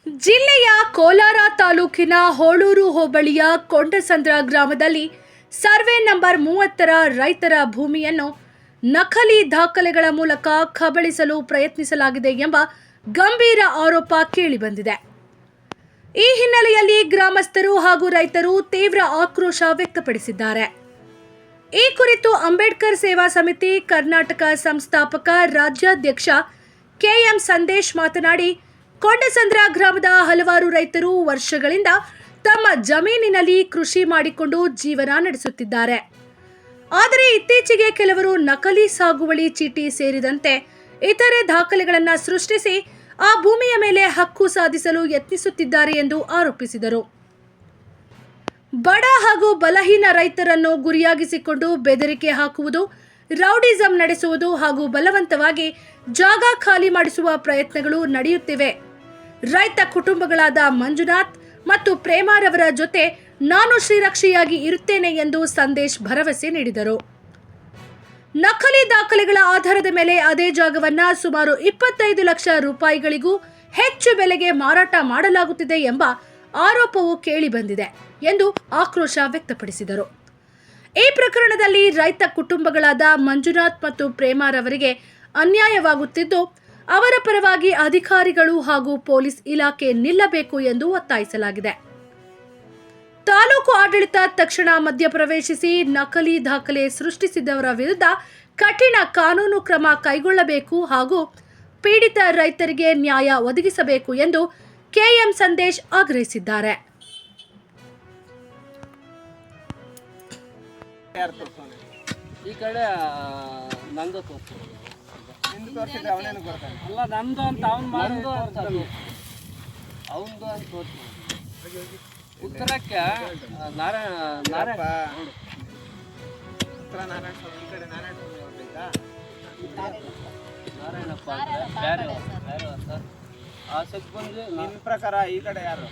ಜಿಲ್ಲೆಯ ಕೋಲಾರ ತಾಲೂಕಿನ ಹೋಳೂರು ಹೋಬಳಿಯ ಕೊಂಡಸಂದ್ರ ಗ್ರಾಮದಲ್ಲಿ ಸರ್ವೆ ನಂಬರ್ 30ರ ರೈತರ ಭೂಮಿಯನ್ನು ನಕಲಿ ದಾಖಲೆಗಳ ಮೂಲಕ ಕಬಳಿಸಲು ಪ್ರಯತ್ನಿಸಲಾಗಿದೆ ಎಂಬ ಗಂಭೀರ ಆರೋಪ ಕೇಳಿಬಂದಿದೆ. ಈ ಹಿನ್ನೆಲೆಯಲ್ಲಿ ಗ್ರಾಮಸ್ಥರು ಹಾಗೂ ರೈತರು ತೀವ್ರ ಆಕ್ರೋಶ ವ್ಯಕ್ತಪಡಿಸಿದ್ದಾರೆ. ಈ ಕುರಿತು ಅಂಬೇಡ್ಕರ್ ಸೇವಾ ಸಮಿತಿ ಕರ್ನಾಟಕ ಸಂಸ್ಥಾಪಕ ರಾಜ್ಯಾಧ್ಯಕ್ಷ ಕೆಎಂ ಸಂದೇಶ್ ಮಾತನಾಡಿ, ಕೊಂಡಸಂದ್ರ ಗ್ರಾಮದ ಹಲವಾರು ರೈತರು ವರ್ಷಗಳಿಂದ ತಮ್ಮ ಜಮೀನಿನಲ್ಲಿ ಕೃಷಿ ಮಾಡಿಕೊಂಡು ಜೀವನ ನಡೆಸುತ್ತಿದ್ದಾರೆ. ಆದರೆ ಇತ್ತೀಚೆಗೆ ಕೆಲವರು ನಕಲಿ ಸಾಗುವಳಿ ಚೀಟಿ ಸೇರಿದಂತೆ ಇತರೆ ದಾಖಲೆಗಳನ್ನು ಸೃಷ್ಟಿಸಿ ಆ ಭೂಮಿಯ ಮೇಲೆ ಹಕ್ಕು ಸಾಧಿಸಲು ಯತ್ನಿಸುತ್ತಿದ್ದಾರೆ ಎಂದು ಆರೋಪಿಸಿದರು. ಬಡ ಹಾಗೂ ಬಲಹೀನ ರೈತರನ್ನು ಗುರಿಯಾಗಿಸಿಕೊಂಡು ಬೆದರಿಕೆ ಹಾಕುವುದು, ರೌಡಿಸಂ ನಡೆಸುವುದು ಹಾಗೂ ಬಲವಂತವಾಗಿ ಜಾಗ ಖಾಲಿ ಮಾಡಿಸುವ ಪ್ರಯತ್ನಗಳು ನಡೆಯುತ್ತಿವೆ. ರೈತ ಕುಟುಂಬಗಳಾದ ಮಂಜುನಾಥ್ ಮತ್ತು ಪ್ರೇಮಾರವರ ಜೊತೆ ನಾನು ಶ್ರೀರಕ್ಷೆಯಾಗಿ ಇರುತ್ತೇನೆ ಎಂದು ಸಂದೇಶ್ ಭರವಸೆ ನೀಡಿದರು. ನಕಲಿ ದಾಖಲೆಗಳ ಆಧಾರದ ಮೇಲೆ ಅದೇ ಜಾಗವನ್ನ ಸುಮಾರು 25 ಲಕ್ಷ ರೂಪಾಯಿಗಳಿಗೂ ಹೆಚ್ಚು ಬೆಲೆಗೆ ಮಾರಾಟ ಮಾಡಲಾಗುತ್ತಿದೆ ಎಂಬ ಆರೋಪವು ಕೇಳಿಬಂದಿದೆ ಎಂದು ಆಕ್ರೋಶ ವ್ಯಕ್ತಪಡಿಸಿದರು. ಈ ಪ್ರಕರಣದಲ್ಲಿ ರೈತ ಕುಟುಂಬಗಳಾದ ಮಂಜುನಾಥ್ ಮತ್ತು ಪ್ರೇಮಾರವರಿಗೆ ಅನ್ಯಾಯವಾಗುತ್ತಿದ್ದು, ಅವರ ಪರವಾಗಿ ಅಧಿಕಾರಿಗಳು ಹಾಗೂ ಪೊಲೀಸ್ ಇಲಾಖೆ ನಿಲ್ಲಬೇಕು ಎಂದು ಒತ್ತಾಯಿಸಲಾಗಿದೆ. ತಾಲೂಕು ಆಡಳಿತ ತಕ್ಷಣ ಮಧ್ಯಪ್ರವೇಶಿಸಿ ನಕಲಿ ದಾಖಲೆ ಸೃಷ್ಟಿಸಿದವರ ವಿರುದ್ಧ ಕಠಿಣ ಕಾನೂನು ಕ್ರಮ ಕೈಗೊಳ್ಳಬೇಕು ಹಾಗೂ ಪೀಡಿತ ರೈತರಿಗೆ ನ್ಯಾಯ ಒದಗಿಸಬೇಕು ಎಂದು ಕೆಎಂ ಸಂದೇಶ್ ಆಗ್ರಹಿಸಿದ್ದಾರೆ. ಈ ಕಡೆ ನಂದು ತೋರಿಸಿದ್ರೆ ಅವನೇನು ಕೊಡ್ತಾನೆ, ಅಲ್ಲ ನಂದು ಅಂತ ಅವ್ನು ಮಾಡೋದು ಅಂತ ಅವಂದು ಅಂತ ತೋರಿಸಿ ಉತ್ತರಕ್ಕೆ ನಾರಾಯಣಪ್ಪ ಬೇರೆ ಆ ಸೆಟ್ ಬಂದು ನಿಮ್ಮ ಪ್ರಕಾರ ಈ ಕಡೆ ಯಾರು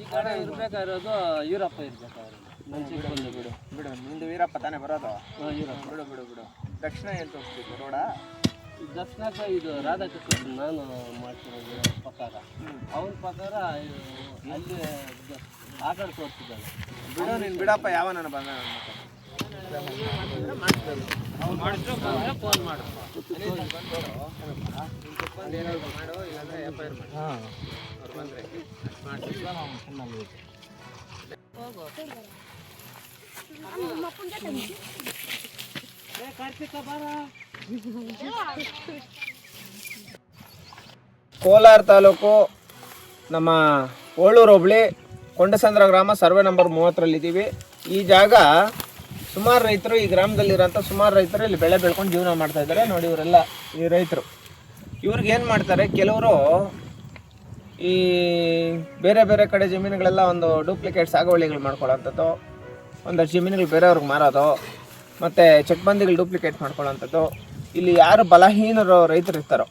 ಈ ಕಡೆ ಇರ್ಬೇಕಾಗಿರೋದು ಯೂರಪ್ಪ ಇರ್ಬೇಕಾದ್ರೆ ನನ್ನ ಸಿಟ್ಟು ಬಂದು ಬಿಡು ಬಿಡು ನಿಂದು ವೀರಪ್ಪ ತಾನೇ ಬರೋದು. ಯೂರಪ್ಪ ಬಿಡು ಬಿಡು ಬಿಡು ದಕ್ಷಿಣ ಏನು ತೋರಿಸ್ಬೇಕು ರೋಡ ದಕ್ಷಿಣಕ್ಕೆ ಇದು ರಾಧಾಕೃಷ್ಣ ನಾನು ಮಾಡ್ತಿರೋದು ಪ್ರಕಾರ ಅವನ ಪ್ರಕಾರ ಅಲ್ಲಿ ಆ ಕಡೆ ತೋರಿಸಿದ್ದಾನೆ. ಬಿಡು ನೀನು ಬಿಡಪ್ಪ ಯಾವ ನಾನು ಬಂದ ಫೋನ್ ಮಾಡು ಮಾಡು ಇಲ್ಲಾಂದ್ರೆ FIR ಮಾಡಿ ಅವ್ರು ಬಂದರೆ ಕೋಲಾರ ತಾಲೂಕು ನಮ್ಮ ಹೋಳೂರು ಹೋಬಳಿ ಕೊಂಡಸಂದ್ರ ಗ್ರಾಮ ಸರ್ವೆ ನಂಬರ್ 30ರಲ್ಲಿದ್ದೀವಿ. ಈ ಜಾಗ ಸುಮಾರು ರೈತರು ಈ ಗ್ರಾಮದಲ್ಲಿರೋಂಥ ಸುಮಾರು ರೈತರು ಇಲ್ಲಿ ಬೆಳೆ ಬೆಳ್ಕೊಂಡು ಜೀವನ ಮಾಡ್ತಾ ಇದ್ದಾರೆ. ನೋಡಿ ಇವರೆಲ್ಲ ಈ ರೈತರು ಇವ್ರಿಗೆ ಏನು ಮಾಡ್ತಾರೆ, ಕೆಲವರು ಈ ಬೇರೆ ಬೇರೆ ಕಡೆ ಜಮೀನುಗಳೆಲ್ಲ ಒಂದು ಡೂಪ್ಲಿಕೇಟ್ ಸಾಗುವಳಿಗಳು ಮಾಡ್ಕೊಳ್ಳೋಂಥದ್ದು, ಒಂದಷ್ಟು ಜಮೀನುಗಳು ಬೇರೆಯವ್ರಿಗೆ ಮಾರೋದು, ಮತ್ತು ಚೆಕ್ಬಂದಿಗಳು ಡೂಪ್ಲಿಕೇಟ್ ಮಾಡ್ಕೊಳ್ಳೋಂಥದ್ದು. ಇಲ್ಲಿ ಯಾರು ಬಲಹೀನರು ರೈತರು ಇರ್ತಾರೋ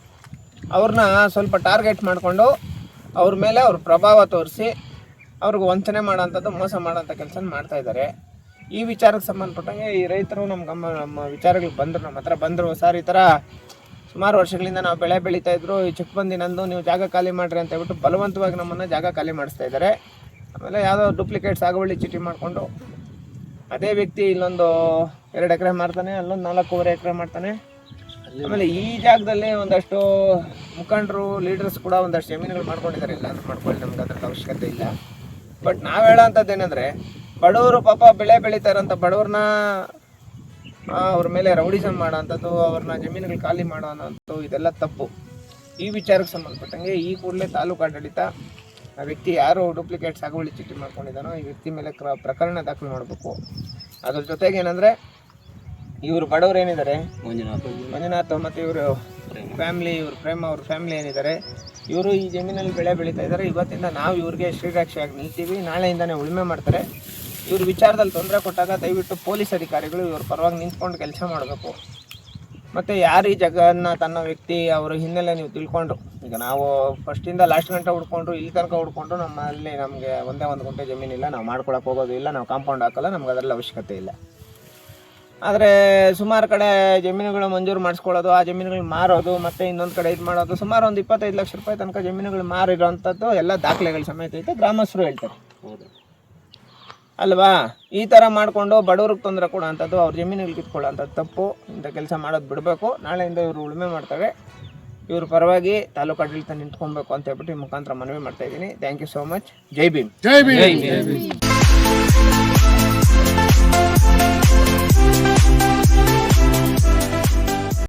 ಅವ್ರನ್ನ ಸ್ವಲ್ಪ ಟಾರ್ಗೆಟ್ ಮಾಡಿಕೊಂಡು ಅವ್ರ ಮೇಲೆ ಅವ್ರ ಪ್ರಭಾವ ತೋರಿಸಿ ಅವ್ರಿಗೆ ವಂಚನೆ ಮಾಡೋಂಥದ್ದು, ಮೋಸ ಮಾಡೋಂಥ ಕೆಲಸ ಮಾಡ್ತಾಯಿದ್ದಾರೆ. ಈ ವಿಚಾರಕ್ಕೆ ಸಂಬಂಧಪಟ್ಟಂಗೆ ಈ ರೈತರು ನಮ್ಮ ವಿಚಾರಗಳಿಗೆ ಬಂದರು, ನಮ್ಮ ಹತ್ರ ಬಂದರು. ಸರ್, ಈ ಥರ ಸುಮಾರು ವರ್ಷಗಳಿಂದ ನಾವು ಬೆಳೆ ಬೆಳೀತಾಯಿದ್ರು, ಈ ಚೆಕ್ಬಂದಿ ನಂದು, ನೀವು ಜಾಗ ಖಾಲಿ ಮಾಡಿರಿ ಅಂತ ಹೇಳ್ಬಿಟ್ಟು ಬಲವಂತವಾಗಿ ನಮ್ಮನ್ನು ಜಾಗ ಖಾಲಿ ಮಾಡಿಸ್ತಾ ಇದ್ದಾರೆ. ಆಮೇಲೆ ಯಾವುದೋ ಡೂಪ್ಲಿಕೇಟ್ ಸಾಗುವಳಿ ಚೀಟಿ ಮಾಡಿಕೊಂಡು ಅದೇ ವ್ಯಕ್ತಿ ಇಲ್ಲೊಂದು 2 ಎಕರೆ ಮಾಡ್ತಾನೆ, ಅಲ್ಲೊಂದು 4.5 ಎಕರೆ ಮಾಡ್ತಾನೆ. ಆಮೇಲೆ ಈ ಜಾಗದಲ್ಲಿ ಒಂದಷ್ಟು ಮುಖಂಡರು ಲೀಡರ್ಸ್ ಕೂಡ ಒಂದಷ್ಟು ಜಮೀನುಗಳು ಮಾಡ್ಕೊಂಡಿದ್ದಾರೆ. ಇಲ್ಲ ಅಂತ ಮಾಡ್ಕೊಳ್ಳಿ, ನಮ್ಗೆ ಅದ್ರಲ್ಲಿ ಅವಶ್ಯಕತೆ ಇಲ್ಲ. ಬಟ್ ನಾವು ಹೇಳೋಂಥದ್ದು ಏನಂದರೆ, ಬಡವರು ಪಾಪ ಬೆಳೆ ಬೆಳೀತಾ ಇರೋಂಥ ಬಡವ್ರನ್ನ ಅವ್ರ ಮೇಲೆ ರೌಡಿಸಮ್ ಮಾಡೋಂಥದ್ದು, ಅವ್ರನ್ನ ಜಮೀನುಗಳು ಖಾಲಿ ಮಾಡೋವಂಥದ್ದು ಇದೆಲ್ಲ ತಪ್ಪು. ಈ ವಿಚಾರಕ್ಕೆ ಸಂಬಂಧಪಟ್ಟಂಗೆ ಈ ಕೂಡಲೇ ತಾಲೂಕು ಆಡಳಿತ ಆ ವ್ಯಕ್ತಿ ಯಾರು ಡೂಪ್ಲಿಕೇಟ್ ಸಾಗುವಳಿ ಚೀಟಿ ಮಾಡ್ಕೊಂಡಿದ್ದಾನೋ ಈ ವ್ಯಕ್ತಿ ಮೇಲೆ ಪ್ರಕರಣ ದಾಖಲು ಮಾಡಬೇಕು. ಅದ್ರ ಜೊತೆಗೆ ಏನಂದರೆ, ಇವರು ಬಡವರು ಏನಿದ್ದಾರೆ ಮಂಜುನಾಥ್ ಮತ್ತು ಇವರು ಫ್ಯಾಮ್ಲಿ, ಇವರು ಪ್ರೇಮ ಅವ್ರ ಫ್ಯಾಮ್ಲಿ ಏನಿದ್ದಾರೆ, ಇವರು ಈ ಜಮೀನಲ್ಲಿ ಬೆಳೆ ಬೆಳೀತಾ ಇದ್ದಾರೆ. ಇವತ್ತಿಂದ ನಾವು ಇವ್ರಿಗೆ ಶ್ರೀರಕ್ಷೆಯಾಗಿ ನಿಲ್ತೀವಿ. ನಾಳೆಯಿಂದನೇ ಉಳುಮೆ ಮಾಡ್ತಾರೆ. ಇವ್ರ ವಿಚಾರದಲ್ಲಿ ತೊಂದರೆ ಕೊಟ್ಟಾಗ ದಯವಿಟ್ಟು ಪೊಲೀಸ್ ಅಧಿಕಾರಿಗಳು ಇವ್ರ ಪರವಾಗಿ ನಿಂತ್ಕೊಂಡು ಕೆಲಸ ಮಾಡಬೇಕು. ಮತ್ತು ಯಾರು ಈ ಜಗನ್ನ ತನ್ನ ವ್ಯಕ್ತಿ ಅವರ ಹಿನ್ನೆಲೆ ನೀವು ತಿಳ್ಕೊಂಡ್ರು, ಈಗ ನಾವು ಫಸ್ಟಿಂದ ಲಾಸ್ಟ್ ಗಂಟೆ ಹುಡ್ಕೊಂಡ್ರು, ಇಲ್ಲಿ ತನಕ ಹುಡ್ಕೊಂಡ್ರು ನಮ್ಮಲ್ಲಿ ನಮಗೆ ಒಂದೇ 1 ಗುಂಟೆ ಜಮೀನಿಲ್ಲ, ನಾವು ಮಾಡ್ಕೊಳಕ್ಕೆ ಹೋಗೋದು ಇಲ್ಲ, ನಾವು ಕಾಂಪೌಂಡ್ ಹಾಕಲ್ಲ, ನಮ್ಗೆ ಅದರಲ್ಲಿ ಅವಶ್ಯಕತೆ ಇಲ್ಲ. ಆದರೆ ಸುಮಾರು ಕಡೆ ಜಮೀನುಗಳು ಮಂಜೂರು ಮಾಡಿಸ್ಕೊಳ್ಳೋದು, ಆ ಜಮೀನುಗಳು ಮಾರೋದು, ಮತ್ತು ಇನ್ನೊಂದು ಕಡೆ ಇದು ಮಾಡೋದು, ಸುಮಾರು ಒಂದು 25 ಲಕ್ಷ ರೂಪಾಯಿ ತನಕ ಜಮೀನುಗಳು ಮಾರಿರೋವಂಥದ್ದು ಎಲ್ಲ ದಾಖಲೆಗಳ ಸಮೇತ ಐತೆ, ಗ್ರಾಮಸ್ಥರು ಹೇಳ್ತಾರೆ ಅಲ್ವಾ. ಈ ಥರ ಮಾಡಿಕೊಂಡು ಬಡವ್ರಿಗೆ ತೊಂದರೆ ಕೊಡೋ ಅಂಥದ್ದು, ಅವ್ರ ಜಮೀನುಗಳು ಕಿತ್ಕೊಳ್ಳೋ ಅಂಥದ್ದು ತಪ್ಪು. ಇಂಥ ಕೆಲಸ ಮಾಡೋದು ಬಿಡಬೇಕು. ನಾಳೆಯಿಂದ ಇವರು ಉಳುಮೆ ಮಾಡ್ತಾರೆ, ಇವ್ರ ಪರವಾಗಿ ತಾಲೂಕು ಆಡಳಿತ ನಿಂತ್ಕೊಬೇಕು ಅಂತ ಹೇಳ್ಬಿಟ್ಟು ಈ ಮುಖಾಂತರ ಮನವಿ ಮಾಡ್ತಾ ಇದ್ದೀನಿ. Thank you so much. ಜೈ ಭೀಮ್.